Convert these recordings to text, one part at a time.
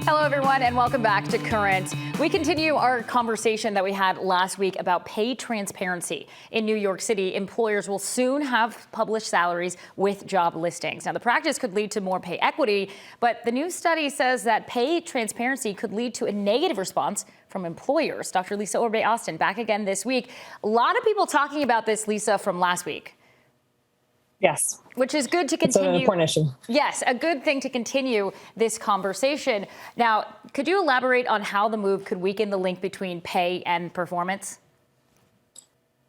Hello, everyone, and welcome back to Current. We continue our conversation that we had last week about pay transparency. In New York City, employers will soon have published salaries with job listings. Now, the practice could lead to more pay equity, but the new study says that pay transparency could lead to a negative response from employers. Dr. Lisa Orbe-Austin back again this week. A lot of people talking about this, Lisa, from last week. Yes. Which is good to continue. It's an important issue. Yes, a good thing to continue this conversation. Now, could you elaborate on how the move could weaken the link between pay and performance?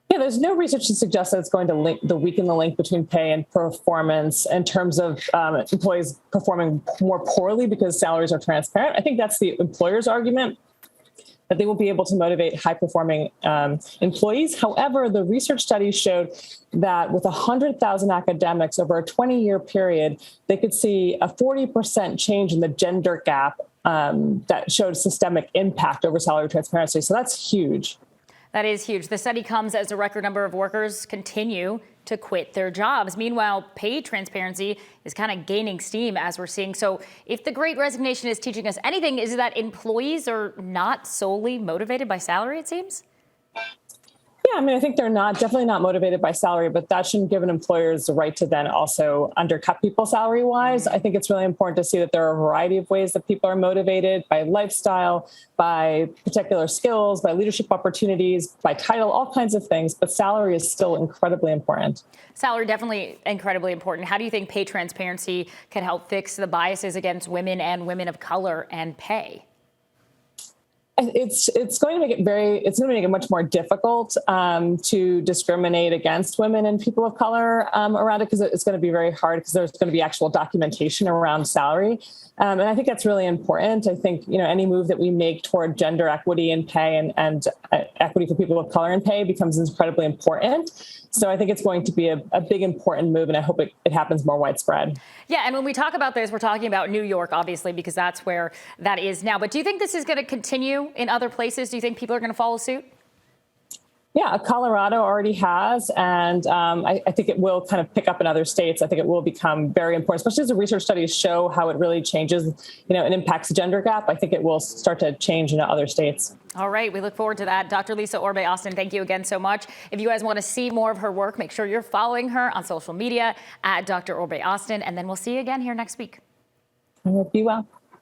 Yeah, there's no research to suggest that it's going to weaken the link between pay and performance in terms of employees performing more poorly because salaries are transparent. I think that's the employer's argument, that they will be able to motivate high-performing employees. However, the research studies showed that with 100,000 academics over a 20-year period, they could see a 40% change in the gender gap that showed systemic impact over salary transparency. So that's huge. That is huge. The study comes as a record number of workers continue to quit their jobs. Meanwhile, pay transparency is kind of gaining steam, as we're seeing. So if the Great Resignation is teaching us anything, is it that employees are not solely motivated by salary, it seems? Yeah, I mean, I think they're definitely not motivated by salary, but that shouldn't give an employers the right to then also undercut people salary-wise. I think it's really important to see that there are a variety of ways that people are motivated by lifestyle, by particular skills, by leadership opportunities, by title, all kinds of things. But salary is still incredibly important. Salary definitely incredibly important. How do you think pay transparency can help fix the biases against women and women of color and pay? It's going to make it much more difficult to discriminate against women and people of color around it, because it's going to be very hard because there's going to be actual documentation around salary. And I think that's really important. I think, any move that we make toward gender equity in pay and equity for people of color in pay becomes incredibly important. So I think it's going to be a big, important move, and I hope it happens more widespread. Yeah, and when we talk about this, we're talking about New York, obviously, because that's where that is now. But do you think this is going to continue in other places? Do you think people are going to follow suit? Yeah, Colorado already has, and I think it will kind of pick up in other states. I think it will become very important, especially as the research studies show how it really changes, and impacts the gender gap. I think it will start to change in other states. All right, we look forward to that. Dr. Lisa Orbe-Austin, thank you again so much. If you guys want to see more of her work, make sure you're following her on social media at Dr. Orbe-Austin, and then we'll see you again here next week. Be well.